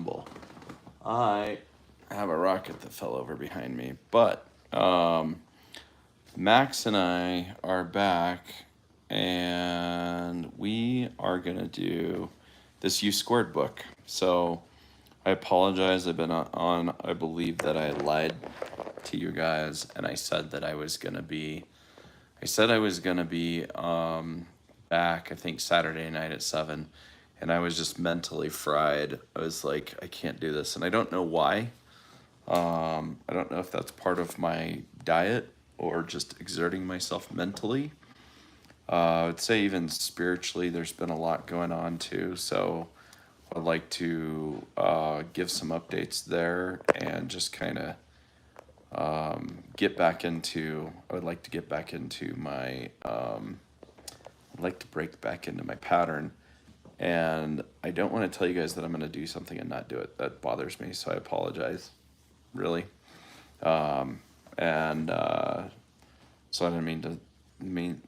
preamble. I have a rocket that fell over behind me, but Max and I are back, and we are gonna do this U squared book. So I apologize. I've been on. I believe that I lied to you guys, and I said that I was gonna be. I said I was gonna be back. I think Saturday night at 7, and I was just mentally fried. I was like, I can't do this, and I don't know why. I don't know if that's part of my diet or just exerting myself mentally. I would say even spiritually, there's been a lot going on too. So I'd like to give some updates there and just kind of get back into. I would like to get back into my. I'd like to break back into my pattern, and I don't want to tell you guys that I'm going to do something and not do it. That bothers me, so I apologize. Really. And so I didn't mean to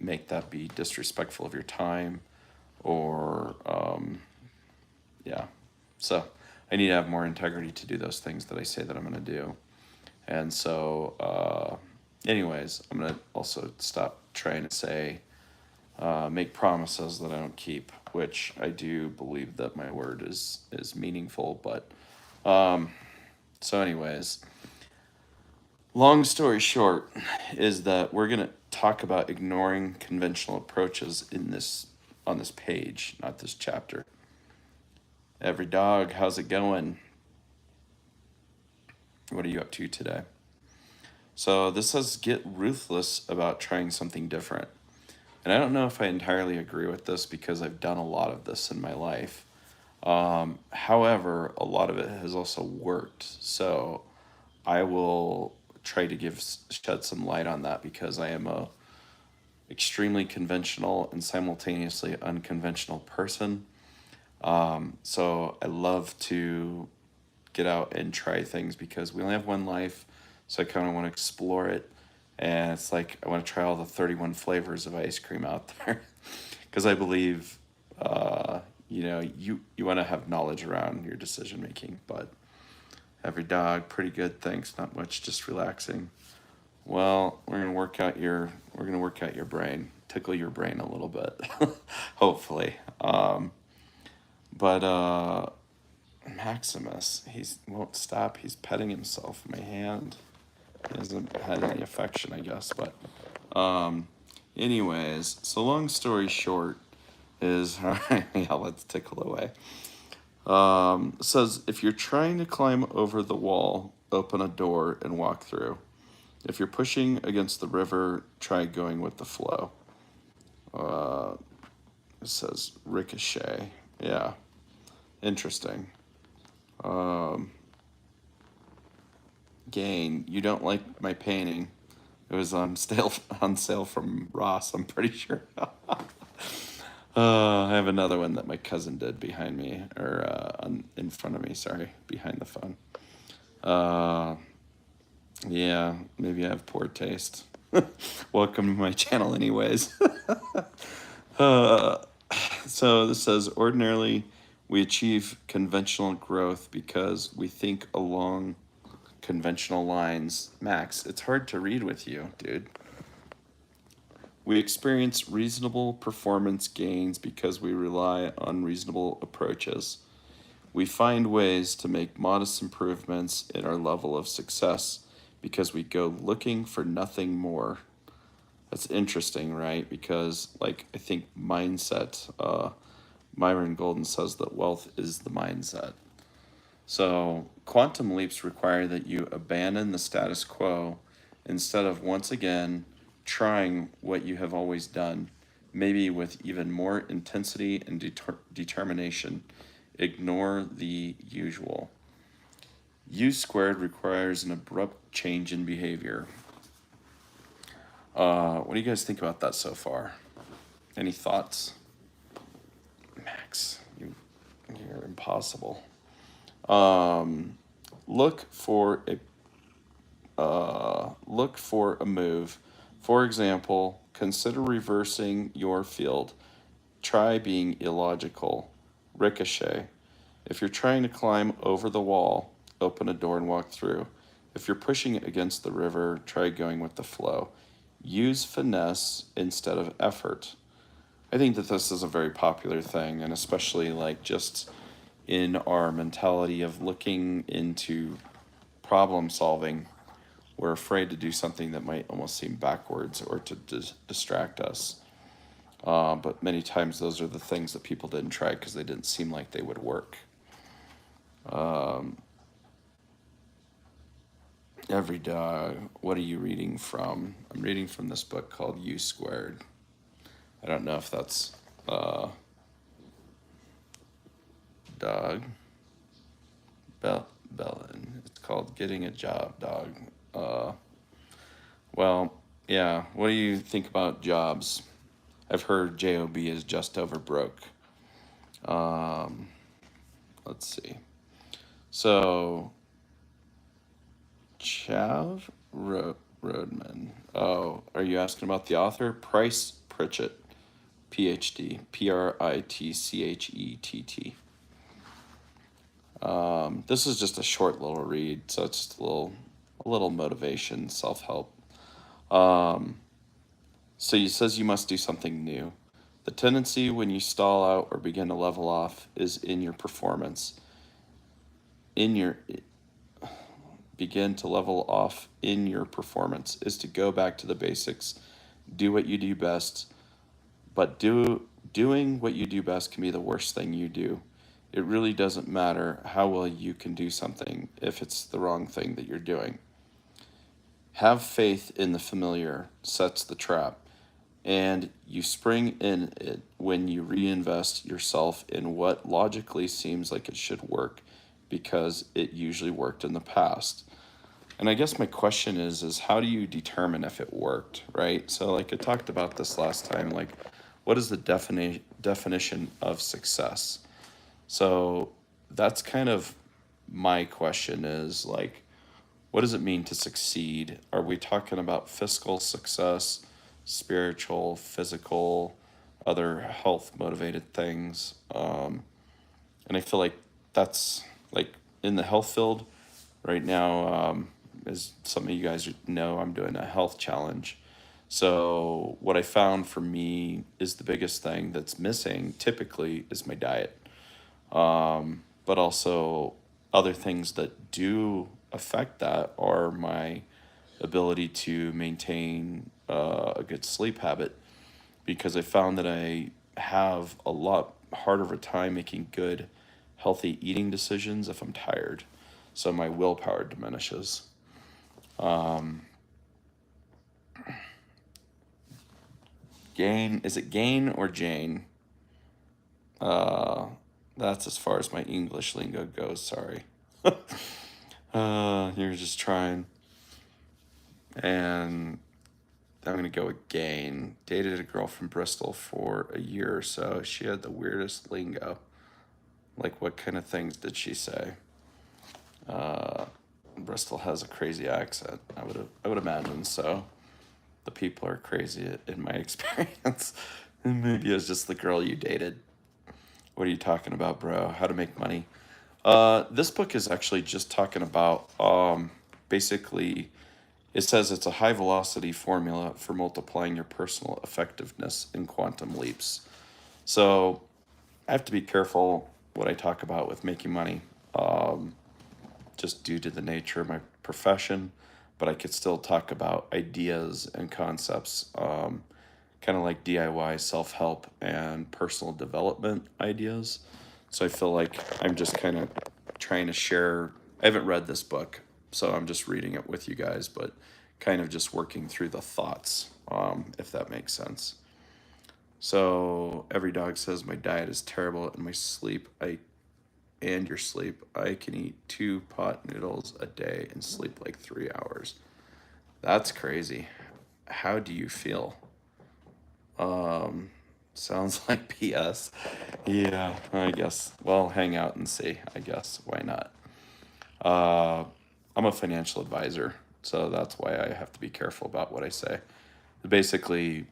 make that be disrespectful of your time or, yeah. So I need to have more integrity to do those things that I say that I'm going to do. And so, anyways, I'm going to also stop trying to say, make promises that I don't keep, which I do believe that my word is meaningful. But, so anyways, long story short is that we're going to talk about ignoring conventional approaches on this page, not this chapter. Every dog, how's it going? What are you up to today? So this says get ruthless about trying something different. And I don't know if I entirely agree with this because I've done a lot of this in my life. However, a lot of it has also worked. So I will try to shed some light on that because I am a extremely conventional and simultaneously unconventional person. So I love to get out and try things because we only have one life. So I kind of want to explore it. And it's like I want to try all the 31 flavors of ice cream out there because I believe, you want to have knowledge around your decision making. But every dog, pretty good, thanks. Not much, just relaxing. Well, we're gonna work out your brain, tickle your brain a little bit, hopefully. But Maximus, he won't stop. He's petting himself in my hand. He hasn't had any affection, I guess. But anyways, so long story short is yeah, let's tickle away. It says if you're trying to climb over the wall, open a door and walk through. If you're pushing against the river, try going with the flow. It says ricochet. Yeah, interesting. Gain. You don't like my painting. It was on sale from Ross, I'm pretty sure. I have another one that my cousin did behind me, or in front of me, sorry, behind the phone. Yeah, maybe I have poor taste. Welcome to my channel anyways. So this says, ordinarily we achieve conventional growth because we think along conventional lines. Max, it's hard to read with you, dude. We experience reasonable performance gains because we rely on reasonable approaches. We find ways to make modest improvements in our level of success because we go looking for nothing more. That's interesting, right? Because, like, I think mindset, Myron Golden says that wealth is the mindset. So, quantum leaps require that you abandon the status quo instead of once again trying what you have always done, maybe with even more intensity and determination. Ignore the usual. U squared requires an abrupt change in behavior. What do you guys think about that so far? Any thoughts? Max, you're impossible. Look for a move. For example, consider reversing your field. Try being illogical. Ricochet. If you're trying to climb over the wall, open a door and walk through. If you're pushing against the river, try going with the flow. Use finesse instead of effort. I think that this is a very popular thing, and especially like just in our mentality of looking into problem solving, we're afraid to do something that might almost seem backwards or to distract us. But many times those are the things that people didn't try because they didn't seem like they would work. Every dog. What are you reading from? I'm reading from this book called U Squared. I don't know if that's dog. Bellin. It's called Getting a Job, Dog. Well, yeah. What do you think about jobs? I've heard JOB is just over broke. Let's see. So, Roadman. Oh, are you asking about the author? Price Pritchett, PhD, Pritchett. This is just a short little read, so it's just a little motivation, self-help. So he says you must do something new. The tendency when you stall out or begin to level off is in your performance. Begin to level off in your performance is to go back to the basics, do what you do best, but doing what you do best can be the worst thing you do. It really doesn't matter how well you can do something if it's the wrong thing that you're doing. Have faith in the familiar sets the trap, and you spring in it when you reinvest yourself in what logically seems like it should work because it usually worked in the past. And I guess my question is how do you determine if it worked, right? So like I talked about this last time, like what is the definition of success? So that's kind of my question is like, what does it mean to succeed? Are we talking about fiscal success, spiritual, physical, other health motivated things? And I feel like that's like in the health field right now, as some of you guys know, I'm doing a health challenge. So what I found for me is the biggest thing that's missing typically is my diet. But also other things that do affect that are my ability to maintain a good sleep habit because I found that I have a lot harder of a time making good, healthy eating decisions if I'm tired. So my willpower diminishes. Is it Gain or Jane? That's as far as my English lingo goes, sorry. You're just trying. And I'm going to go with Gain. Dated a girl from Bristol for a year or so. She had the weirdest lingo. Like, what kind of things did she say? Bristol has a crazy accent. I would imagine so. The people are crazy in my experience. Maybe it was just the girl you dated. What are you talking about, bro? How to make money? This book is actually just talking about basically, it says it's a high velocity formula for multiplying your personal effectiveness in quantum leaps. So I have to be careful what I talk about with making money, just due to the nature of my profession, but I could still talk about ideas and concepts, kind of like DIY, self-help, and personal development ideas. So I feel like I'm just kind of trying to share. I haven't read this book, so I'm just reading it with you guys, but kind of just working through the thoughts, if that makes sense. So every dog says my diet is terrible and my sleep, and your sleep. I can eat 2 pot noodles a day and sleep like 3 hours. That's crazy. How do you feel? Sounds like PS. Yeah, I guess. Well, hang out and see, I guess. Why not? I'm a financial advisor, so that's why I have to be careful about what I say. Basically,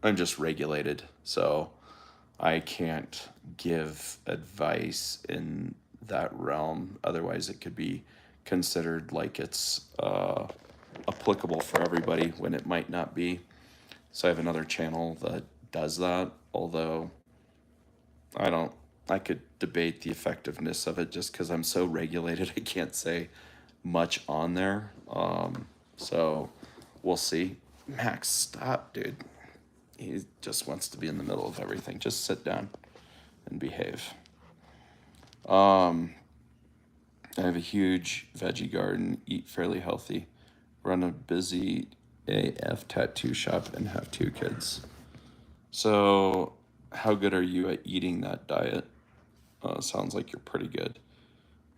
I'm just regulated, so I can't give advice in that realm. Otherwise, it could be considered like it's applicable for everybody when it might not be. So I have another channel that does that, although I don't, I could debate the effectiveness of it just because I'm so regulated. I can't say much on there. So we'll see. Max, stop, dude. He just wants to be in the middle of everything. Just sit down and behave. I have a huge veggie garden, eat fairly healthy, run a busy AF tattoo shop, and have 2 kids. So, how good are you at eating that diet? Sounds like you're pretty good.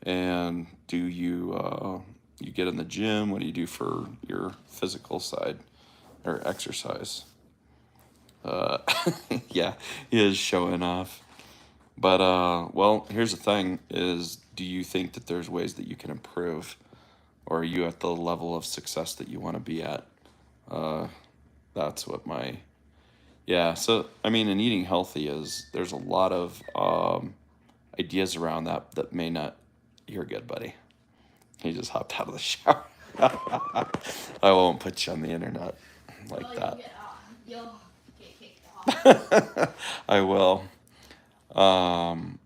And do you get in the gym? What do you do for your physical side or exercise? Uh, yeah, he is showing off. But well, here's the thing: is do you think that there's ways that you can improve, or are you at the level of success that you want to be at? Uh, that's what my yeah. So I mean, in eating healthy is there's a lot of ideas around that that may not. You're good, buddy. He just hopped out of the shower. I won't put you on the internet like Well, that. you'll get kicked off. I will. Um,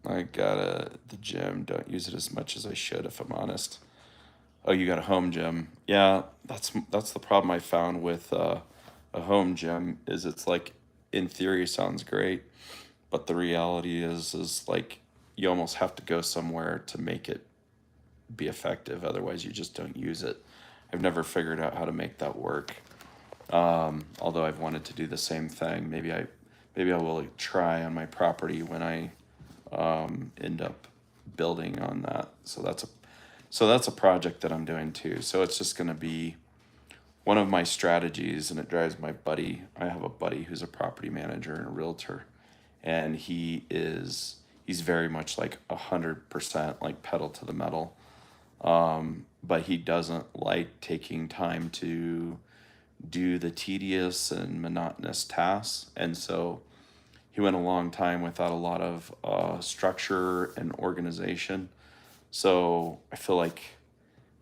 I got the gym. Don't use it as much as I should, if I'm honest. Oh, you got a home gym. Yeah, that's the problem I found with a home gym is it's like in theory sounds great, but the reality is like you almost have to go somewhere to make it be effective. Otherwise, you just don't use it. I've never figured out how to make that work. Although I've wanted to do the same thing. Maybe I will try on my property when I end up building on that. So that's a project that I'm doing too. So it's just going to be one of my strategies, and it drives my buddy. I have a buddy who's a property manager and a realtor, and he's very much like 100% like pedal to the metal. But he doesn't like taking time to do the tedious and monotonous tasks, and so he went a long time without a lot of structure and organization. So I feel like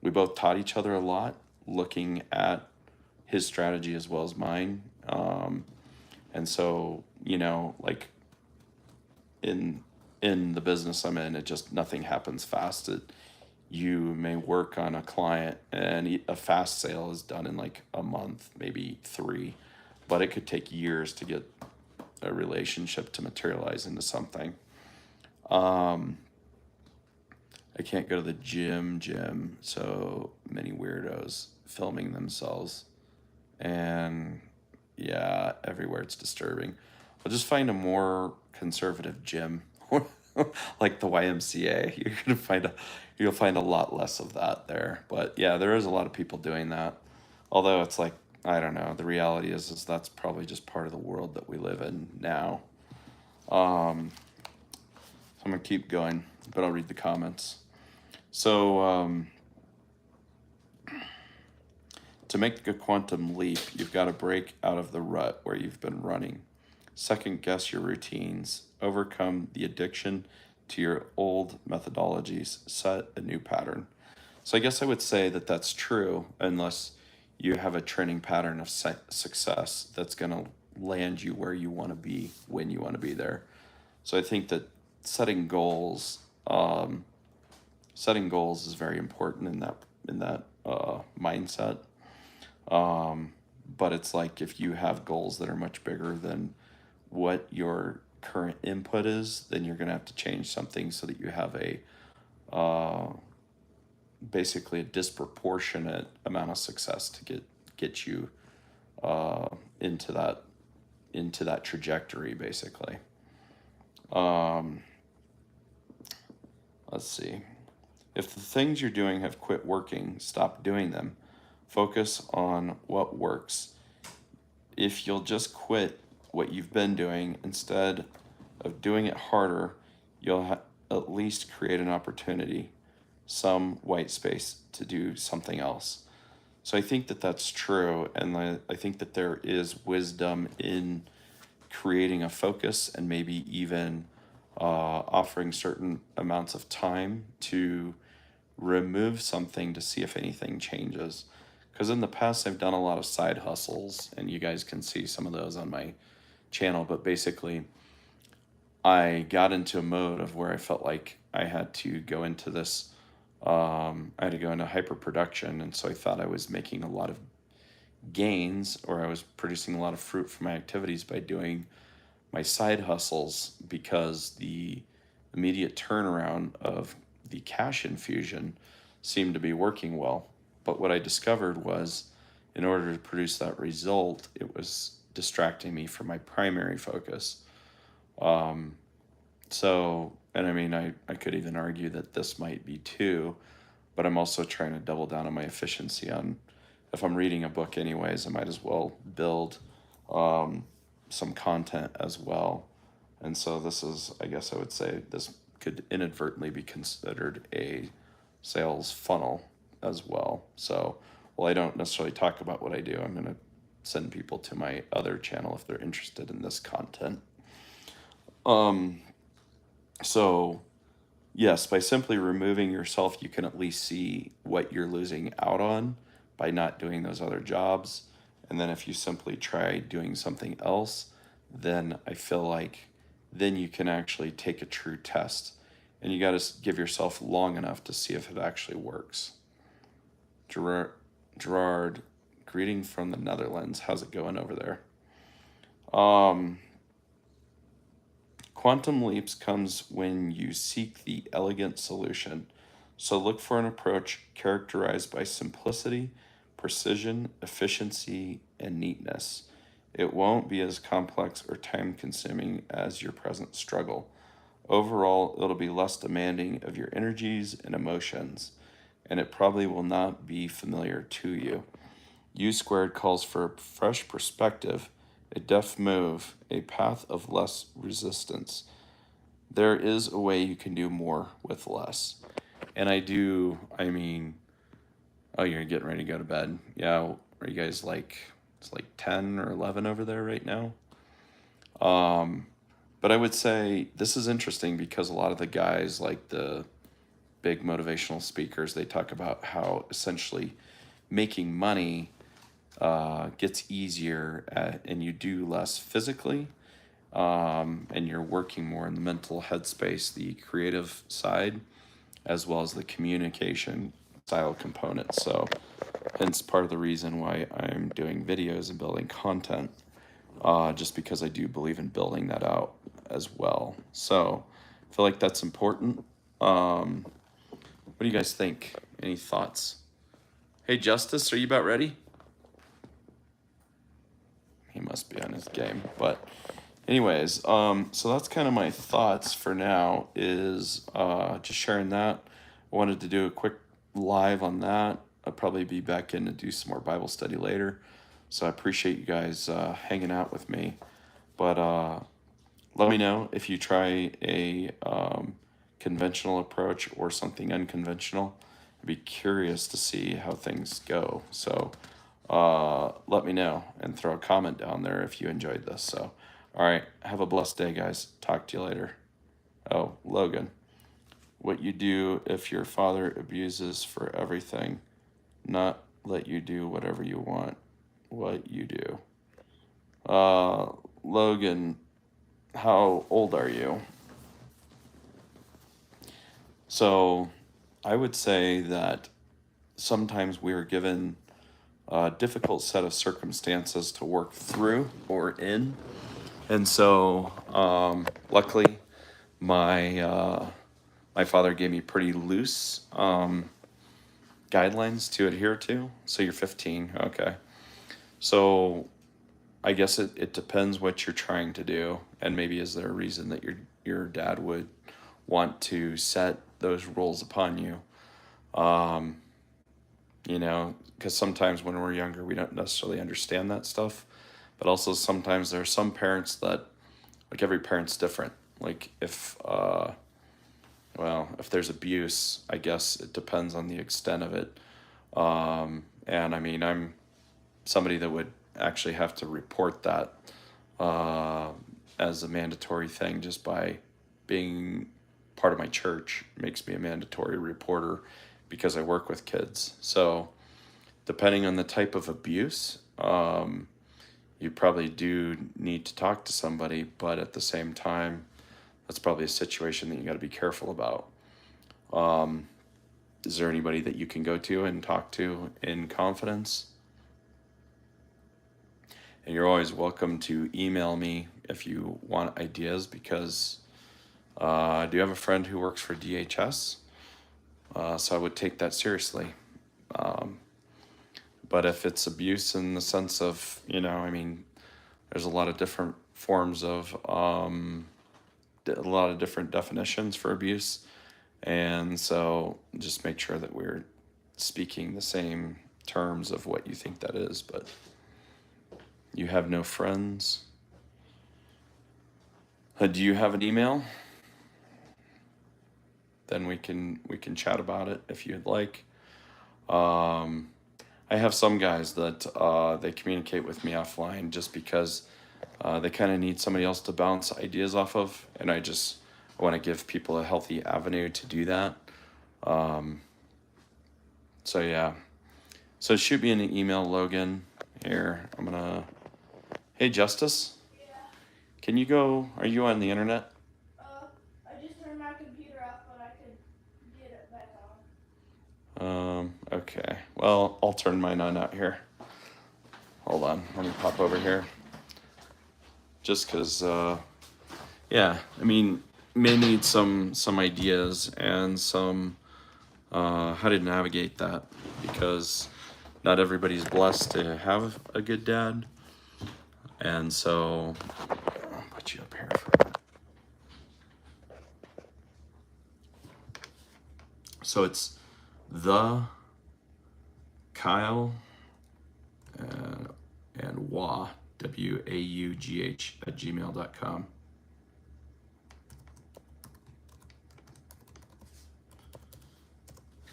we both taught each other a lot, looking at his strategy as well as mine. And so, like in the business I'm in, it just nothing happens fast. You may work on a client and a fast sale is done in like a month, maybe 3, but it could take years to get a relationship to materialize into something. I can't go to the gym, so many weirdos filming themselves. And yeah, everywhere it's disturbing. I'll just find a more conservative gym, like the YMCA. You'll find a lot less of that there. But yeah, there is a lot of people doing that. Although it's like I don't know. The reality is that's probably just part of the world that we live in now. So I'm gonna keep going, but I'll read the comments. So to make a quantum leap, you've got to break out of the rut where you've been running. Second guess your routines, overcome the addiction to your old methodologies, set a new pattern. So I guess I would say that that's true unless you have a training pattern of success that's going to land you where you want to be when you want to be there. So I think that setting goals, setting goals is very important in that mindset. But it's like if you have goals that are much bigger than what your current input is, then you're going to have to change something so that you have a basically a disproportionate amount of success to get you into that trajectory basically. Let's see. If the things you're doing have quit working, stop doing them. Focus on what works. If you'll just quit what you've been doing instead of doing it harder, you'll at least create an opportunity, some white space to do something else. So I think that that's true, and I think that there is wisdom in creating a focus and maybe even offering certain amounts of time to remove something to see if anything changes. Because in the past, I've done a lot of side hustles, and you guys can see some of those on my channel. But basically, I got into a mode of where I felt like I had to go into this, I had to go into hyper production. And so I thought I was making a lot of gains, or I was producing a lot of fruit from my activities by doing my side hustles, because the immediate turnaround of the cash infusion seemed to be working well. But what I discovered was, in order to produce that result, it was distracting me from my primary focus. So, and I mean, I could even argue that this might be too, but I'm also trying to double down on my efficiency on, if I'm reading a book anyways, I might as well build some content as well. And so this is, I guess I would say, this could inadvertently be considered a sales funnel as well. So, well, I don't necessarily talk about what I do. I'm going to send people to my other channel if they're interested in this content. So yes, by simply removing yourself, you can at least see what you're losing out on by not doing those other jobs. And then if you simply try doing something else, then I feel like then you can actually take a true test. And you got to give yourself long enough to see if it actually works. Gerard, greeting from the Netherlands. How's it going over there? Quantum leaps comes when you seek the elegant solution. So look for an approach characterized by simplicity, precision, efficiency, and neatness. It won't be as complex or time-consuming as your present struggle. Overall, it'll be less demanding of your energies and emotions, and it probably will not be familiar to you. U squared calls for a fresh perspective, a deft move, a path of less resistance. There is a way you can do more with less. And I mean, oh, you're getting ready to go to bed. Yeah, are you guys like, it's like 10 or 11 over there right now? But I would say this is interesting because a lot of the guys, like the big motivational speakers, they talk about how essentially making money gets easier and you do less physically, and you're working more in the mental headspace, the creative side, as well as the communication style component. So hence part of the reason why I'm doing videos and building content, just because I do believe in building that out as well. So I feel like that's important. What do you guys think? Any thoughts? Hey, Justice, are you about ready? He must be on his game. But anyways, so that's kind of my thoughts for now, is just sharing that. I wanted to do a quick live on that. I'll probably be back in to do some more Bible study later. So I appreciate you guys hanging out with me. But let me know if you try a conventional approach or something unconventional. I'd be curious to see how things go. So let me know and throw a comment down there if you enjoyed this. So, all right, have a blessed day, guys. Talk to you later. Oh, Logan, what you do if your father abuses for everything, not let you do whatever you want, what you do. Logan, how old are you? So I would say that sometimes we are given a difficult set of circumstances to work through or in. And so luckily my father gave me pretty loose guidelines to adhere to. So you're 15, okay. So I guess it depends what you're trying to do, and maybe is there a reason that your dad would want to set those rules upon you. You know, because sometimes when we're younger, we don't necessarily understand that stuff. But also sometimes there are some parents that, like, every parent's different. Like if there's abuse, I guess it depends on the extent of it. And I mean, I'm somebody that would actually have to report that as a mandatory thing just by being part of my church makes me a mandatory reporter because I work with kids. So depending on the type of abuse, you probably do need to talk to somebody, but at the same time, that's probably a situation that you got to be careful about. Is there anybody that you can go to and talk to in confidence? And you're always welcome to email me if you want ideas, because I do have a friend who works for DHS, so I would take that seriously. But if it's abuse in the sense of, I mean, there's a lot of different forms of, a lot of different definitions for abuse. And so just make sure that we're speaking the same terms of what you think that is. But you have no friends. Do you have an email? Then we can chat about it if you'd like. I have some guys that they communicate with me offline just because they kind of need somebody else to bounce ideas off of, and I want to give people a healthy avenue to do that. So yeah, so shoot me an email, Logan. Here, Hey, Justice. Yeah. Can you go? Are you on the internet? I just turned my computer off, but I could get it back on. Okay. Well, I'll turn mine on out here. Hold on. Let me pop over here. Just because, yeah, I mean, may need some ideas and some how to navigate that, because not everybody's blessed to have a good dad. And so I'll put you up here for that. So it's the Kyle and Waugh, WAUGH @gmail.com.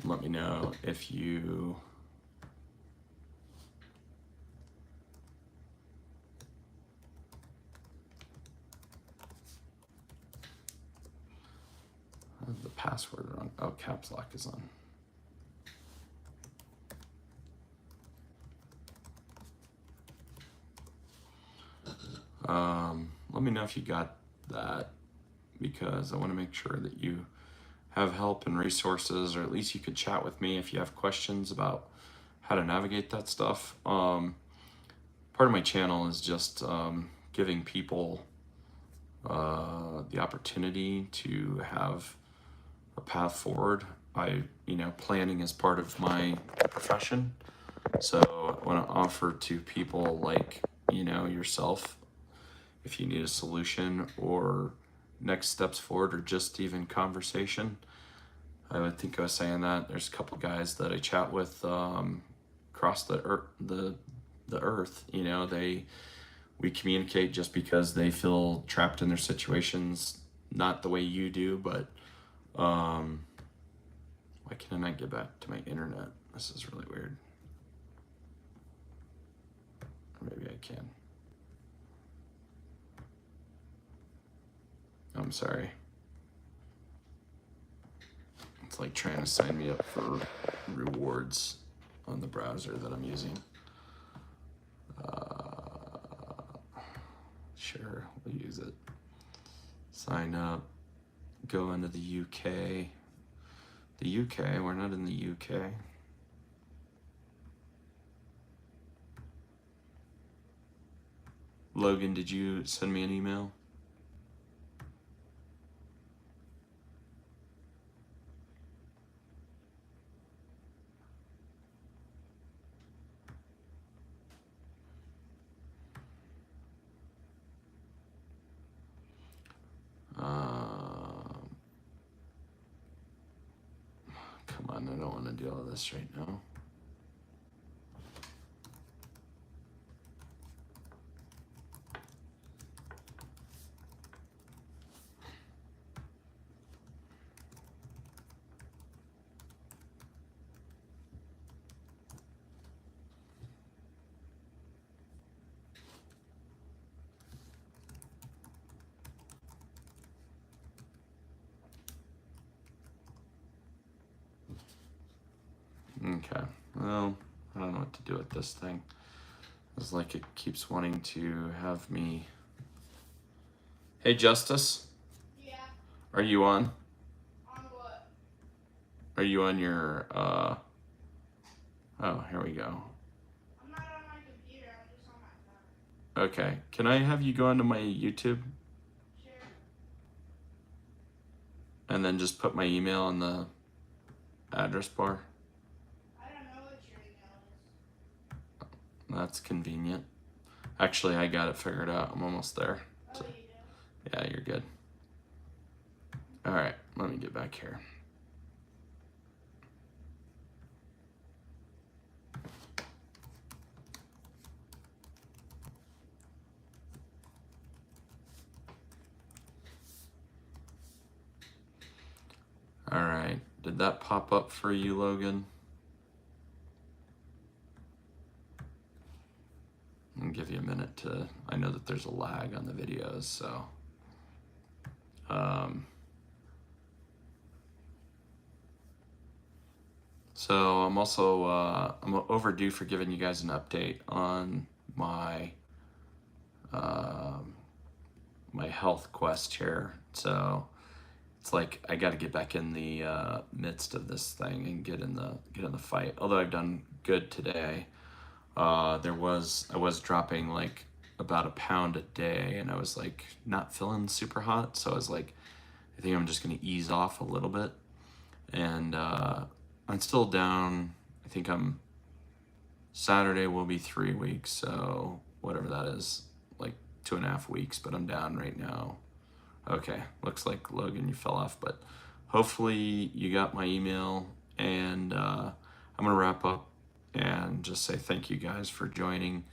Let me know if you the password wrong. Oh, caps lock is on. Let me know if you got that, because I want to make sure that you have help and resources, or at least you could chat with me if you have questions about how to navigate that stuff. Part of my channel is just giving people the opportunity to have a path forward. Planning is part of my profession. So I want to offer to people like, yourself, if you need a solution or next steps forward, or just even conversation. I would think I was saying that there's a couple guys that I chat with across the earth. We communicate just because they feel trapped in their situations, not the way you do, but why can I not get back to my internet? This is really weird. Or maybe I can. I'm sorry. It's like trying to sign me up for rewards on the browser that I'm using. Sure, we'll use it. Sign up. Go into the UK. The UK, we're not in the UK. Logan, did you send me an email? Come on, I don't want to do all this right now. Okay. Well, I don't know what to do with this thing. It's like it keeps wanting to have me. Hey, Justice. Yeah. Are you on? On what? Are you on your, Oh, here we go. I'm not on my computer. I'm just on my phone. Okay. Can I have you go onto my YouTube? Sure. And then just put my email in the address bar? I don't know what your email is. That's convenient. Actually, I got it figured out. I'm almost there. Oh, you do? Yeah, you're good. All right, let me get back here. All right, did that pop up for you, Logan? I'll give you a minute to, I know that there's a lag on the videos, so. So I'm also, I'm overdue for giving you guys an update on my, my health quest here. So it's like I got to get back in the midst of this thing and get in the fight. Although I've done good today, I was dropping like about a pound a day, and I was like not feeling super hot. So I was like, I think I'm just gonna ease off a little bit, and I'm still down. I think Saturday will be 3 weeks, so whatever that is, like 2.5 weeks. But I'm down right now. Okay, looks like Logan, you fell off, but hopefully you got my email, and I'm gonna wrap up and just say thank you guys for joining.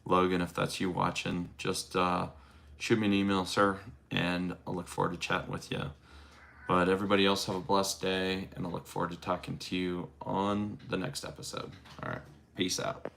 Logan, if that's you watching, just shoot me an email, sir, and I'll look forward to chatting with you. But everybody else have a blessed day, and I look forward to talking to you on the next episode. All right, peace out.